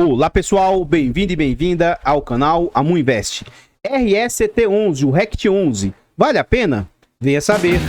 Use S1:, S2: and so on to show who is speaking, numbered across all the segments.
S1: Olá pessoal, bem-vindo e bem-vinda ao canal Amuinvest. RST11, o RECT11, vale a pena? Venha saber.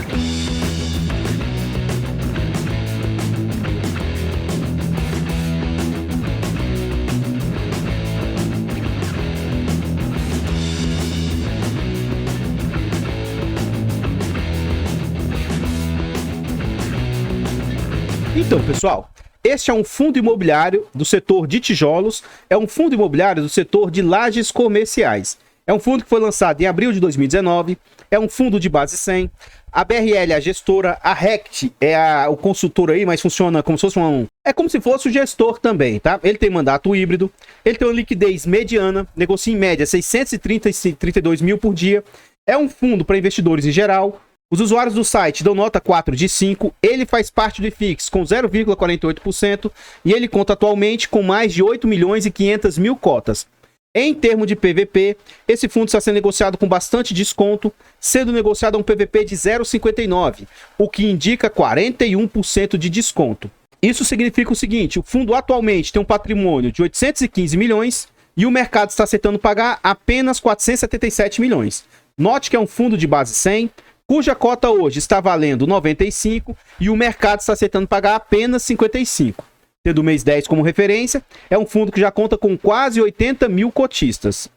S1: Então pessoal, este é um fundo imobiliário do setor de tijolos, é um fundo imobiliário do setor de lajes comerciais. É um fundo que foi lançado em abril de 2019, é um fundo de base 100. A BRL é a gestora, a RECT é o consultor aí, mas funciona como se fosse é como se fosse o gestor também, tá? Ele tem mandato híbrido, ele tem uma liquidez mediana, negocia em média 632 mil por dia. É um fundo para investidores em geral. Os usuários do site dão nota 4 de 5, ele faz parte do IFIX com 0,48% e ele conta atualmente com mais de 8 milhões e 500 mil cotas. Em termos de PVP, esse fundo está sendo negociado com bastante desconto, sendo negociado a um PVP de 0,59, o que indica 41% de desconto. Isso significa o seguinte, o fundo atualmente tem um patrimônio de 815 milhões e o mercado está aceitando pagar apenas 477 milhões. Note que é um fundo de base 100, cuja cota hoje está valendo 95 e o mercado está aceitando pagar apenas 55. Tendo o mês 10 como referência, é um fundo que já conta com quase 80 mil cotistas.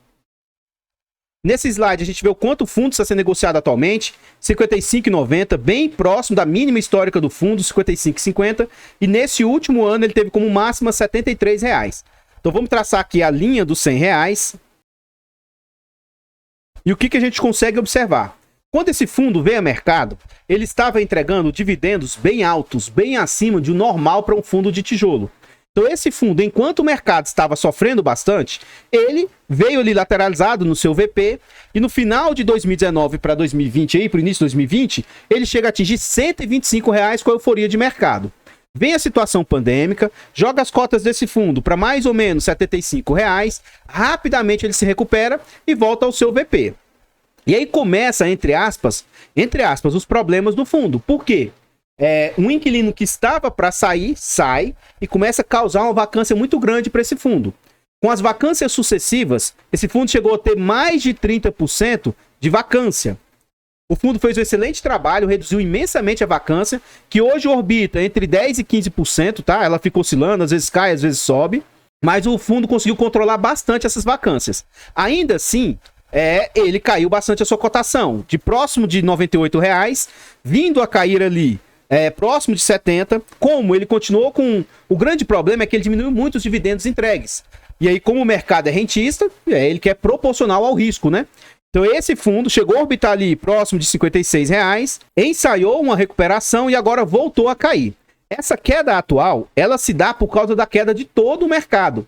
S1: Nesse slide a gente vê o quanto o fundo está sendo negociado atualmente, R$ 55,90, bem próximo da mínima histórica do fundo, R$ 55,50, e nesse último ano ele teve como máxima R$ 73,00. Então vamos traçar aqui a linha dos R$ 100. E o que a gente consegue observar? Quando esse fundo veio a mercado, ele estava entregando dividendos bem altos, bem acima de um normal para um fundo de tijolo. Então esse fundo, enquanto o mercado estava sofrendo bastante, ele veio ali lateralizado no seu VP e no final de 2019 para 2020, aí para o início de 2020, ele chega a atingir R$ 125,00 com a euforia de mercado. Vem a situação pandêmica, joga as cotas desse fundo para mais ou menos R$ 75,00, rapidamente ele se recupera e volta ao seu VP. E aí começa, entre aspas, os problemas do fundo. Por quê? Um inquilino que estava para sair, sai e começa a causar uma vacância muito grande para esse fundo. Com as vacâncias sucessivas, esse fundo chegou a ter mais de 30% de vacância. O fundo fez um excelente trabalho, reduziu imensamente a vacância, que hoje orbita entre 10% e 15%, tá? Ela fica oscilando, às vezes cai, às vezes sobe, mas o fundo conseguiu controlar bastante essas vacâncias. Ainda assim, ele caiu bastante a sua cotação, de próximo de R$ 98,00, vindo a cair ali próximo de 70, como ele continuou com... O grande problema é que ele diminuiu muito os dividendos entregues. E aí, como o mercado é rentista, ele quer proporcional ao risco, né? Então esse fundo chegou a orbitar ali próximo de R$ 56,00, ensaiou uma recuperação e agora voltou a cair. Essa queda atual, ela se dá por causa da queda de todo o mercado.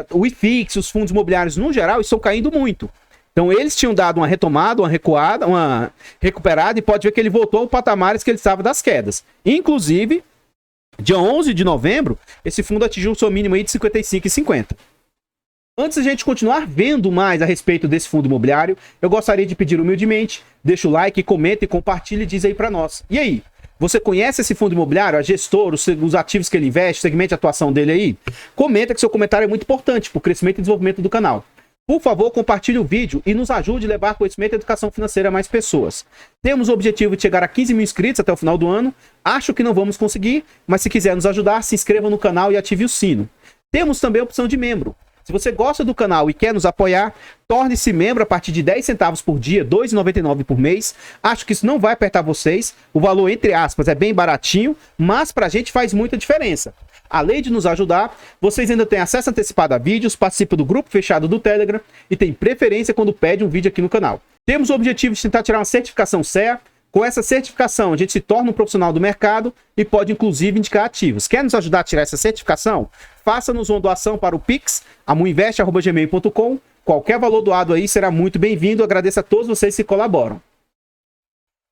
S1: O IFIX, os fundos imobiliários no geral, estão caindo muito. Então eles tinham dado uma retomada, uma recuada, uma recuperada e pode ver que ele voltou ao patamares que ele estava das quedas. Inclusive, dia 11 de novembro, esse fundo atingiu o seu mínimo aí de R$ 55,50. Antes de a gente continuar vendo mais a respeito desse fundo imobiliário, eu gostaria de pedir humildemente, deixa o like, comenta e compartilha e diz aí para nós. E aí, você conhece esse fundo imobiliário, a gestora, os ativos que ele investe, o segmento de atuação dele aí? Comenta que seu comentário é muito importante para o crescimento e desenvolvimento do canal. Por favor, compartilhe o vídeo e nos ajude a levar conhecimento e educação financeira a mais pessoas. Temos o objetivo de chegar a 15 mil inscritos até o final do ano. Acho que não vamos conseguir, mas se quiser nos ajudar, se inscreva no canal e ative o sino. Temos também a opção de membro. Se você gosta do canal e quer nos apoiar, torne-se membro a partir de 10 centavos por dia, R$ 2,99 por mês. Acho que isso não vai apertar vocês. O valor, entre aspas, é bem baratinho, mas pra gente faz muita diferença. Além de nos ajudar, vocês ainda têm acesso antecipado a vídeos, participam do grupo fechado do Telegram e tem preferência quando pede um vídeo aqui no canal. Temos o objetivo de tentar tirar uma certificação CEA. Com essa certificação, a gente se torna um profissional do mercado e pode, inclusive, indicar ativos. Quer nos ajudar a tirar essa certificação? Faça-nos uma doação para o Pix, amuinvest@gmail.com. Qualquer valor doado aí será muito bem-vindo. Agradeço a todos vocês que colaboram.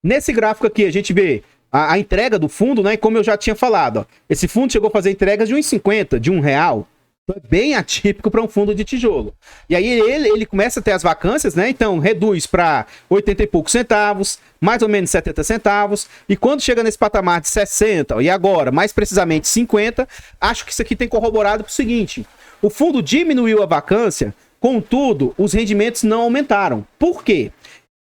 S1: Nesse gráfico aqui, a gente vê a entrega do fundo, né? Como eu já tinha falado, ó, esse fundo chegou a fazer entregas de R$ 1,50, de R$ 1,00. Então, é bem atípico para um fundo de tijolo. E aí ele começa a ter as vacâncias, né? Então reduz para 80 e poucos centavos, mais ou menos 70 centavos. E quando chega nesse patamar de 60, e agora, mais precisamente 50, acho que isso aqui tem corroborado para o seguinte: o fundo diminuiu a vacância, contudo, os rendimentos não aumentaram. Por quê?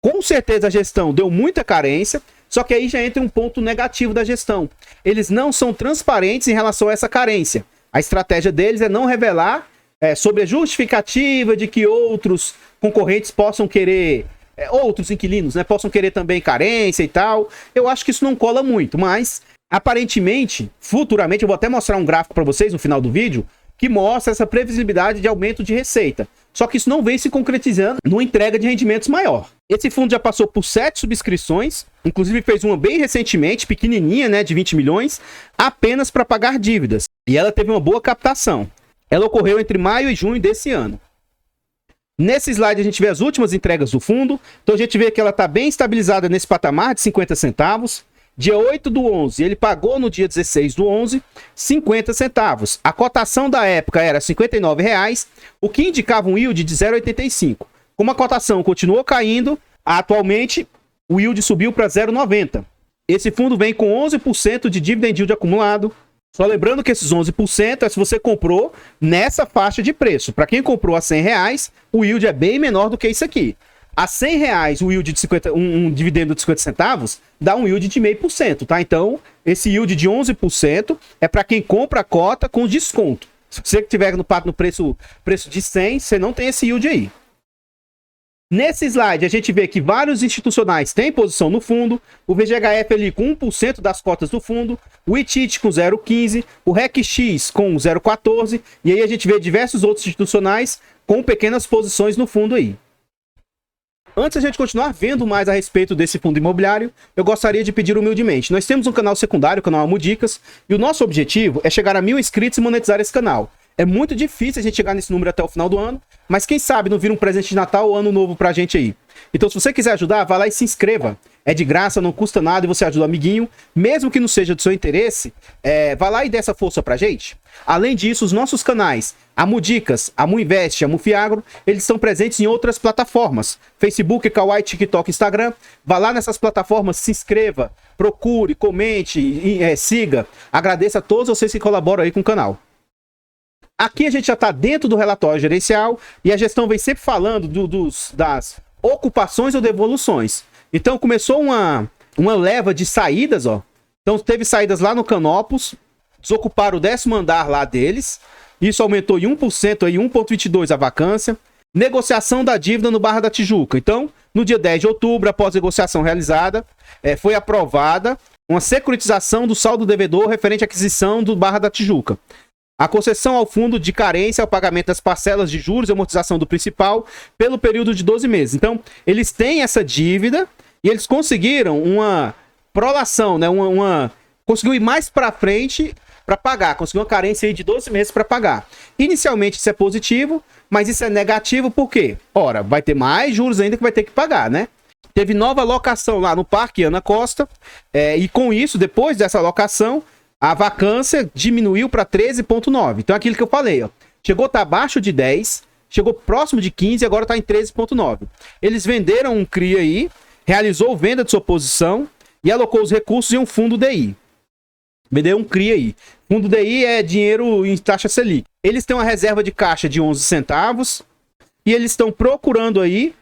S1: Com certeza a gestão deu muita carência, só que aí já entra um ponto negativo da gestão. Eles não são transparentes em relação a essa carência. A estratégia deles é não revelar sobre a justificativa de que outros concorrentes possam querer, outros inquilinos, né, possam querer também carência e tal. Eu acho que isso não cola muito, mas aparentemente, futuramente, eu vou até mostrar um gráfico para vocês no final do vídeo, que mostra essa previsibilidade de aumento de receita. Só que isso não vem se concretizando numa entrega de rendimentos maior. Esse fundo já passou por 7 subscrições, inclusive fez uma bem recentemente, pequenininha, né, de 20 milhões, apenas para pagar dívidas. E ela teve uma boa captação. Ela ocorreu entre maio e junho desse ano. Nesse slide a gente vê as últimas entregas do fundo. Então a gente vê que ela está bem estabilizada nesse patamar de 50 centavos. Dia 8/11, ele pagou no dia 16/11, 50 centavos. A cotação da época era R$ 59,00, o que indicava um yield de 0,85. Como a cotação continuou caindo, atualmente o yield subiu para 0,90. Esse fundo vem com 11% de dividend yield acumulado. Só lembrando que esses 11% é se você comprou nessa faixa de preço. Para quem comprou a R$100, o yield é bem menor do que isso aqui. A R$100, o yield de 50, um dividendo de 50 centavos dá um yield de 0,5%, tá? Então, esse yield de 11% é para quem compra a cota com desconto. Se você tiver no preço de 100, você não tem esse yield aí. Nesse slide, a gente vê que vários institucionais têm posição no fundo, o VGHF ali com 1% das cotas do fundo, o ITIT com 0,15%, o RECX com 0,14%, e aí a gente vê diversos outros institucionais com pequenas posições no fundo aí. Antes de a gente continuar vendo mais a respeito desse fundo imobiliário, eu gostaria de pedir humildemente. Nós temos um canal secundário, o canal Amudicas, e o nosso objetivo é chegar a 1000 inscritos e monetizar esse canal. É muito difícil a gente chegar nesse número até o final do ano, mas quem sabe não vira um presente de Natal ou Ano Novo pra gente aí. Então, se você quiser ajudar, vá lá e se inscreva. É de graça, não custa nada e você ajuda o amiguinho. Mesmo que não seja do seu interesse, vá lá e dê essa força pra gente. Além disso, os nossos canais, Amudicas, Amuinvest, Amufiagro, eles estão presentes em outras plataformas. Facebook, Kawaii, TikTok, Instagram. Vá lá nessas plataformas, se inscreva, procure, comente, siga. Agradeço a todos vocês que colaboram aí com o canal. Aqui a gente já está dentro do relatório gerencial e a gestão vem sempre falando das ocupações ou devoluções. Então começou uma leva de saídas, ó. Então teve saídas lá no Canopus, desocuparam o 10º andar lá deles. Isso aumentou em 1%, aí 1,22% a vacância. Negociação da dívida no Barra da Tijuca. Então, no dia 10 de outubro, após a negociação realizada, foi aprovada uma securitização do saldo devedor referente à aquisição do Barra da Tijuca. A concessão ao fundo de carência ao pagamento das parcelas de juros e amortização do principal pelo período de 12 meses. Então, eles têm essa dívida e eles conseguiram uma prolação, né? Conseguiu ir mais para frente para pagar. Conseguiu uma carência aí de 12 meses para pagar. Inicialmente isso é positivo, mas isso é negativo por quê? Ora, vai ter mais juros ainda que vai ter que pagar, né? Teve nova locação lá no Parque Ana Costa e com isso, depois dessa locação, a vacância diminuiu para 13,9. Então, aquilo que eu falei, ó, chegou a estar abaixo de 10, chegou próximo de 15 e agora está em 13,9. Eles venderam um CRI aí, realizou venda de sua posição e alocou os recursos em um fundo DI. Vendeu um CRI aí. Fundo DI é dinheiro em taxa Selic. Eles têm uma reserva de caixa de 11 centavos e eles estão procurando aí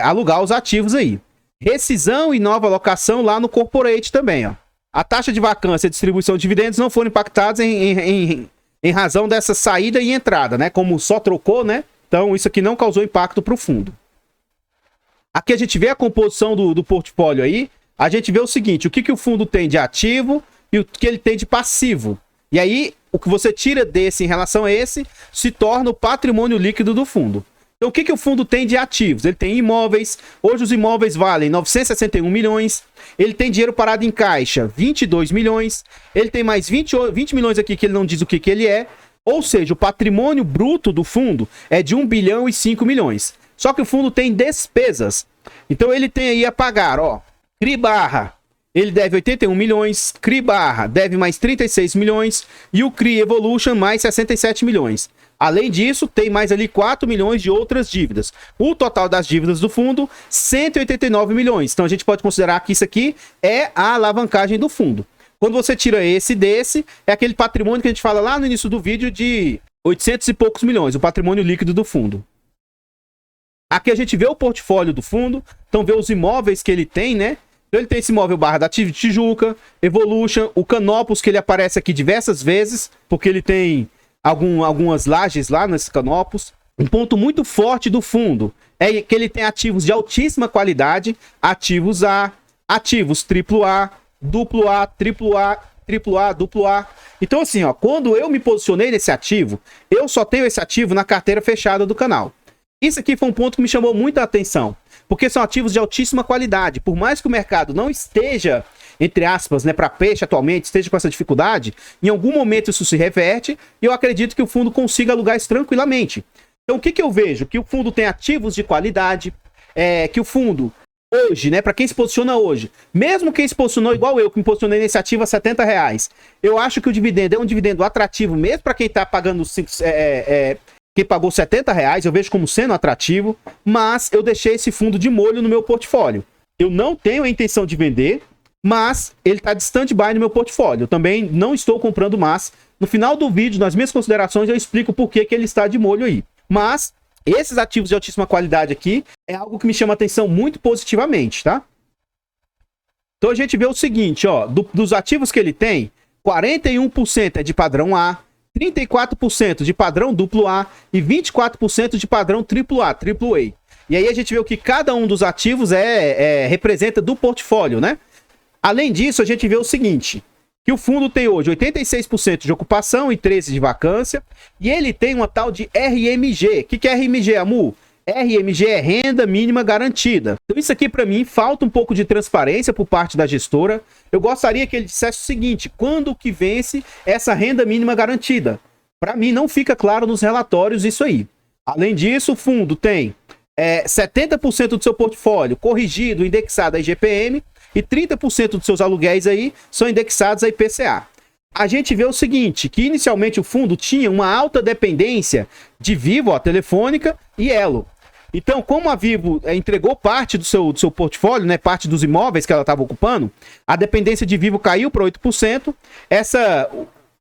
S1: alugar os ativos aí. Rescisão e nova alocação lá no Corporate também, ó. A taxa de vacância e distribuição de dividendos não foram impactadas em razão dessa saída e entrada, né? Como só trocou, né? Então, isso aqui não causou impacto para o fundo. Aqui a gente vê a composição do portfólio aí. A gente vê o seguinte, o que o fundo tem de ativo e o que ele tem de passivo. E aí, o que você tira desse em relação a esse se torna o patrimônio líquido do fundo. Então, o que o fundo tem de ativos? Ele tem imóveis. Hoje os imóveis valem 961 milhões. Ele tem dinheiro parado em caixa, 22 milhões. Ele tem mais 20 milhões aqui que ele não diz o que ele é. Ou seja, o patrimônio bruto do fundo é de 1 bilhão e 5 milhões. Só que o fundo tem despesas. Então, ele tem aí a pagar, ó, CRI Barra, ele deve 81 milhões, CRI Barra deve mais 36 milhões e o CRI Evolution mais 67 milhões. Além disso, tem mais ali 4 milhões de outras dívidas. O total das dívidas do fundo, 189 milhões. Então a gente pode considerar que isso aqui é a alavancagem do fundo. Quando você tira esse desse, é aquele patrimônio que a gente fala lá no início do vídeo de 800 e poucos milhões, o patrimônio líquido do fundo. Aqui a gente vê o portfólio do fundo, então vê os imóveis que ele tem, né? Então ele tem esse imóvel Barra da Tijuca, Evolution, o Canopus, que ele aparece aqui diversas vezes, porque ele tem algumas lajes lá nesse Canopus. Um ponto muito forte do fundo é que ele tem ativos de altíssima qualidade, ativos A, ativos AAA, AA, AAA, AA. Então assim, ó, quando eu me posicionei nesse ativo, eu só tenho esse ativo na carteira fechada do canal. Isso aqui foi um ponto que me chamou muita atenção, porque são ativos de altíssima qualidade. Por mais que o mercado não esteja, entre aspas, né, para peixe atualmente, esteja com essa dificuldade, em algum momento isso se reverte e eu acredito que o fundo consiga alugar isso tranquilamente. Então o que que eu vejo? Que o fundo tem ativos de qualidade, que o fundo hoje, né, para quem se posiciona hoje, mesmo quem se posicionou igual eu, que me posicionei nesse ativo a R$70, eu acho que o dividendo é um dividendo atrativo, mesmo para quem está pagando quem pagou R$70, eu vejo como sendo atrativo, mas eu deixei esse fundo de molho no meu portfólio. Eu não tenho a intenção de vender, mas ele está de stand-by no meu portfólio. Eu também não estou comprando mais. No final do vídeo, nas minhas considerações, eu explico por que ele está de molho aí. Mas esses ativos de altíssima qualidade aqui é algo que me chama a atenção muito positivamente, tá? Então a gente vê o seguinte, ó, dos ativos que ele tem, 41% é de padrão A, 34% de padrão AA e 24% de padrão AAA. E aí a gente vê o que cada um dos ativos representa do portfólio, né? Além disso, a gente vê o seguinte, que o fundo tem hoje 86% de ocupação e 13% de vacância, e ele tem uma tal de RMG. O que é RMG, Amu? RMG é renda mínima garantida. Então isso aqui para mim falta um pouco de transparência por parte da gestora. Eu gostaria que ele dissesse o seguinte, quando que vence essa renda mínima garantida? Para mim não fica claro nos relatórios isso aí. Além disso, o fundo tem 70% do seu portfólio corrigido, indexado a IGPM, e 30% dos seus aluguéis aí são indexados a IPCA. A gente vê o seguinte, que inicialmente o fundo tinha uma alta dependência de Vivo, ó, Telefônica e Elo. Então, como a Vivo entregou parte do seu portfólio, né, parte dos imóveis que ela estava ocupando, a dependência de Vivo caiu para 8%, essa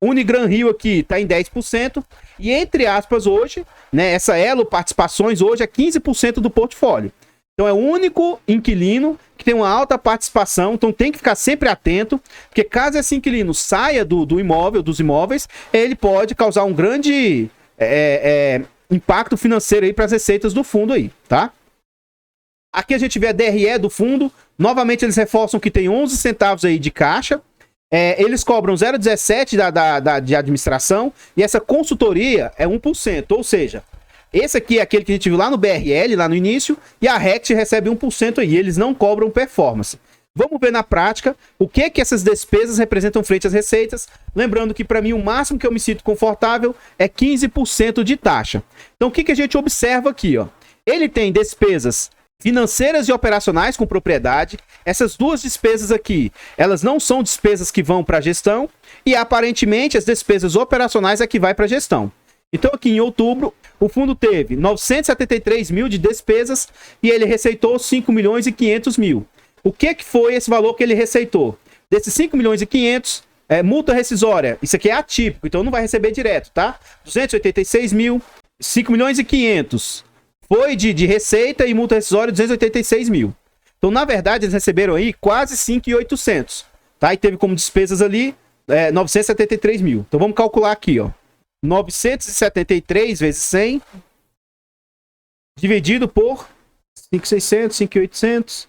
S1: Unigran Rio aqui está em 10%, e entre aspas hoje, né, essa Elo Participações hoje é 15% do portfólio. Então é o único inquilino que tem uma alta participação, então tem que ficar sempre atento, porque caso esse inquilino saia do imóvel, dos imóveis, ele pode causar um grande impacto financeiro aí para as receitas do fundo aí, tá? Aqui a gente vê a DRE do fundo, novamente eles reforçam que tem 11 centavos aí de caixa, eles cobram 0,17 de administração e essa consultoria é 1%, ou seja, esse aqui é aquele que a gente viu lá no BRL, lá no início, e a RECT recebe 1% aí, eles não cobram performance. Vamos ver na prática o que essas despesas representam frente às receitas. Lembrando que para mim o máximo que eu me sinto confortável é 15% de taxa. Então o que a gente observa aqui, ó? Ele tem despesas financeiras e operacionais com propriedade. Essas duas despesas aqui, elas não são despesas que vão para a gestão e aparentemente as despesas operacionais é que vai para a gestão. Então aqui em outubro, o fundo teve 973 mil de despesas e ele receitou 5 milhões e 500 mil. O que foi esse valor que ele receitou? Desses 5 milhões e 500, multa rescisória, isso aqui é atípico, então não vai receber direto, tá? 286 mil, 5 milhões e 500 foi de receita e multa rescisória 286 mil. Então, na verdade, eles receberam aí quase 5.800, tá? E teve como despesas ali 973 mil. Então, vamos calcular aqui, ó. 973 vezes 100 dividido por 5.600, 5.800.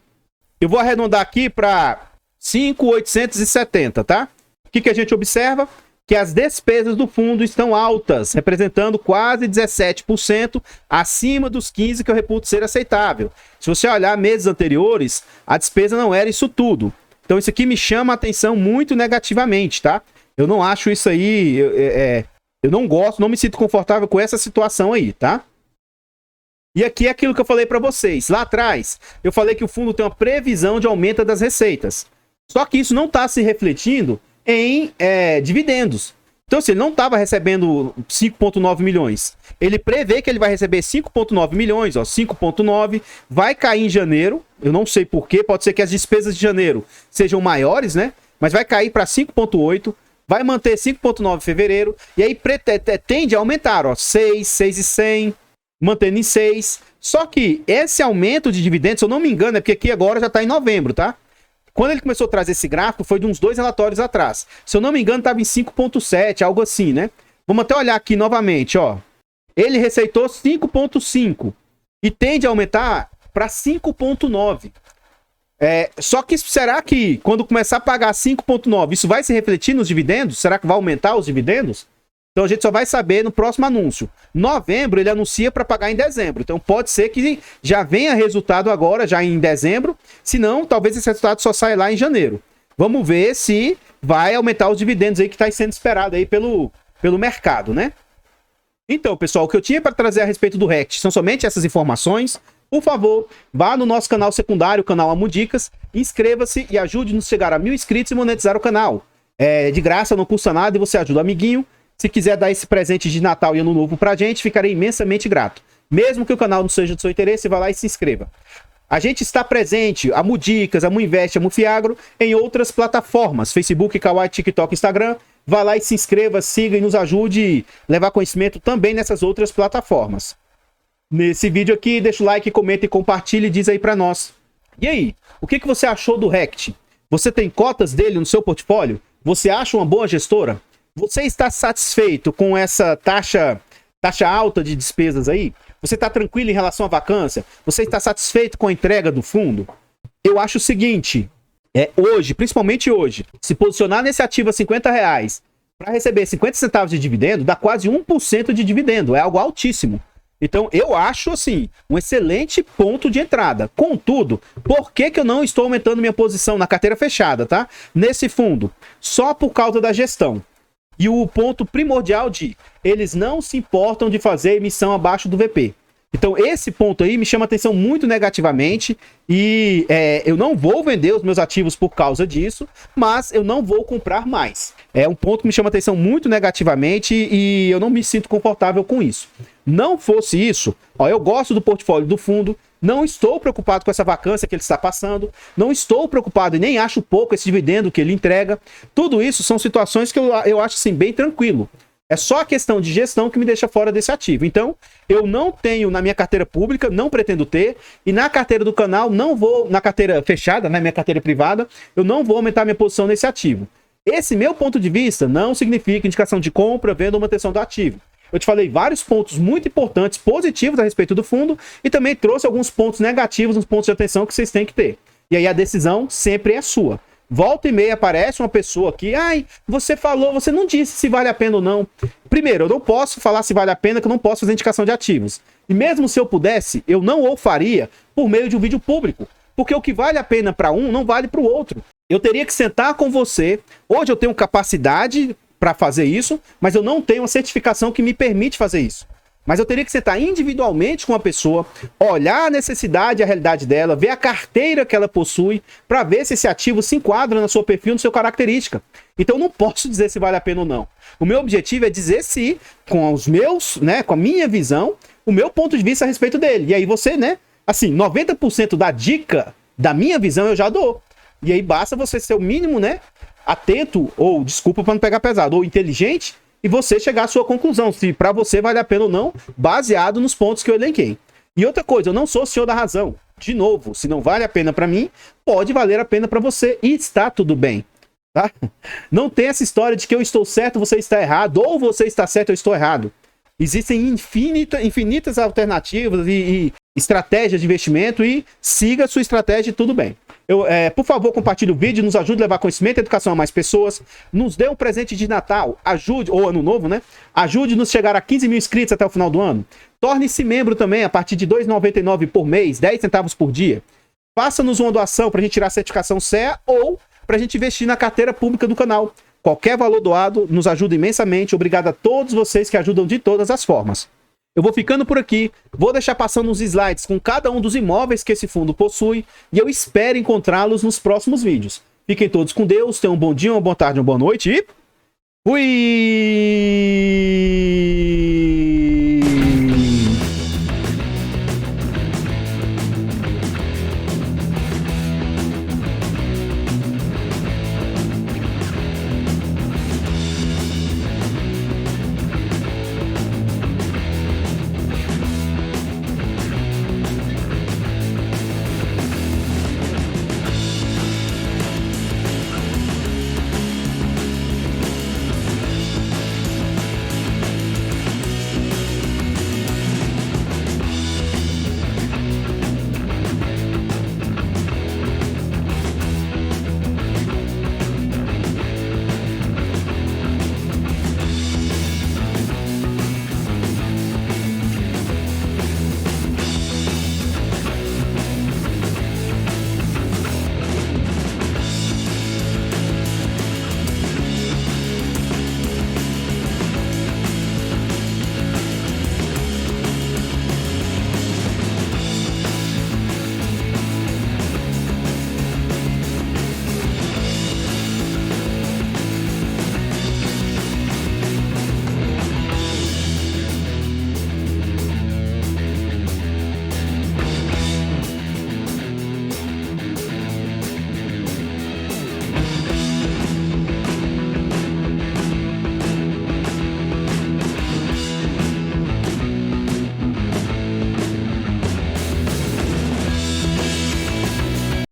S1: Eu vou arredondar aqui para 5.870, tá? O que a gente observa? Que as despesas do fundo estão altas, representando quase 17% acima dos 15% que eu reputo ser aceitável. Se você olhar meses anteriores, a despesa não era isso tudo. Então isso aqui me chama a atenção muito negativamente, tá? Eu não acho isso aí... Eu não gosto, não me sinto confortável com essa situação aí, tá? E aqui é aquilo que eu falei para vocês. Lá atrás, eu falei que o fundo tem uma previsão de aumento das receitas. Só que isso não está se refletindo em dividendos. Então, se ele não estava recebendo 5,9 milhões, ele prevê que ele vai receber 5,9 milhões, ó, 5,9, vai cair em janeiro, eu não sei porquê, pode ser que as despesas de janeiro sejam maiores, né? Mas vai cair para 5,8, vai manter 5,9 em fevereiro, e aí tende a aumentar, ó, 6, 6,100, mantendo em 6. Só que esse aumento de dividendos, se eu não me engano, é porque aqui agora já está em novembro, tá? Quando ele começou a trazer esse gráfico, foi de uns 2 relatórios atrás. Se eu não me engano, estava em 5,7, algo assim, né? Vamos até olhar aqui novamente, ó. Ele receitou 5,5 e tende a aumentar para 5,9. Só que será que quando começar a pagar 5,9, isso vai se refletir nos dividendos? Será que vai aumentar os dividendos? Então a gente só vai saber no próximo anúncio. Novembro ele anuncia para pagar em dezembro. Então pode ser que já venha resultado agora, já em dezembro. Se não, talvez esse resultado só saia lá em janeiro. Vamos ver se vai aumentar os dividendos aí que está sendo esperado aí pelo mercado, né? Então, pessoal, o que eu tinha para trazer a respeito do RECT são somente essas informações. Por favor, vá no nosso canal secundário, o canal Amo Dicas, inscreva-se e ajude-nos a chegar a 1.000 inscritos e monetizar o canal. É de graça, não custa nada e você ajuda o amiguinho. Se quiser dar esse presente de Natal e Ano Novo pra gente, ficarei imensamente grato. Mesmo que o canal não seja do seu interesse, vá lá e se inscreva. A gente está presente, a Mudicas, a Muinvest, a Mufiagro, em outras plataformas, Facebook, Kawaii, TikTok, Instagram. Vá lá e se inscreva, siga e nos ajude a levar conhecimento também nessas outras plataformas. Nesse vídeo aqui, deixa o like, comenta e compartilha e diz aí pra nós. E aí, o que você achou do RECT? Você tem cotas dele no seu portfólio? Você acha uma boa gestora? Você está satisfeito com essa taxa alta de despesas aí? Você está tranquilo em relação à vacância? Você está satisfeito com a entrega do fundo? Eu acho o seguinte, hoje, principalmente hoje, se posicionar nesse ativo a R$50 para receber 50 centavos de dividendo, dá quase 1% de dividendo, é algo altíssimo. Então, eu acho, assim, um excelente ponto de entrada. Contudo, por que eu não estou aumentando minha posição na carteira fechada, tá? Nesse fundo? Só por causa da gestão. E o ponto primordial de eles não se importam de fazer emissão abaixo do VP. Então esse ponto aí me chama atenção muito negativamente e eu não vou vender os meus ativos por causa disso, mas eu não vou comprar mais. É um ponto que me chama atenção muito negativamente e eu não me sinto confortável com isso. Não fosse isso, eu gosto do portfólio do fundo, não estou preocupado com essa vacância que ele está passando, não estou preocupado e nem acho pouco esse dividendo que ele entrega. Tudo isso são situações que eu acho assim, bem tranquilo. É só a questão de gestão que me deixa fora desse ativo. Então, eu não tenho na minha carteira pública, não pretendo ter, e na carteira do canal, não vou, na carteira fechada, na minha carteira privada, eu não vou aumentar minha posição nesse ativo. Esse meu ponto de vista não significa indicação de compra, venda ou manutenção do ativo. Eu te falei vários pontos muito importantes, positivos a respeito do fundo, e também trouxe alguns pontos negativos, uns pontos de atenção que vocês têm que ter. E aí a decisão sempre é sua. Volta e meia aparece uma pessoa aqui, você falou, você não disse se vale a pena ou não. Primeiro, eu não posso falar se vale a pena, que eu não posso fazer indicação de ativos. E mesmo se eu pudesse, eu não o faria por meio de um vídeo público. Porque o que vale a pena para um, não vale para o outro. Eu teria que sentar com você. Hoje eu tenho capacidade para fazer isso, mas eu não tenho uma certificação que me permite fazer isso. Mas eu teria que sentar individualmente com a pessoa, olhar a necessidade e a realidade dela, ver a carteira que ela possui, para ver se esse ativo se enquadra no seu perfil, na sua característica. Então eu não posso dizer se vale a pena ou não. O meu objetivo é dizer se, com os meus, com a minha visão, o meu ponto de vista a respeito dele. E aí você, assim, 90% da dica da minha visão eu já dou. E aí basta você ser o mínimo, atento, ou, desculpa para não pegar pesado, ou inteligente, e você chegar à sua conclusão, se para você vale a pena ou não, baseado nos pontos que eu elenquei. E outra coisa, eu não sou o senhor da razão. De novo, se não vale a pena para mim, pode valer a pena para você e está tudo bem. Tá? Não tem essa história de que eu estou certo, você está errado, ou você está certo, eu estou errado. Existem infinitas alternativas e estratégias de investimento e siga a sua estratégia e tudo bem. Por favor, compartilhe o vídeo, nos ajude a levar conhecimento e educação a mais pessoas. Nos dê um presente de Natal, ou Ano Novo, Ajude-nos a chegar a 15 mil inscritos até o final do ano. Torne-se membro também a partir de R$ 2,99 por mês, 10 centavos por dia. Faça-nos uma doação para a gente tirar a certificação CEA ou para a gente investir na carteira pública do canal. Qualquer valor doado nos ajuda imensamente. Obrigado a todos vocês que ajudam de todas as formas. Eu vou ficando por aqui, vou deixar passando uns slides com cada um dos imóveis que esse fundo possui e eu espero encontrá-los nos próximos vídeos. Fiquem todos com Deus, tenham um bom dia, uma boa tarde, uma boa noite e fui!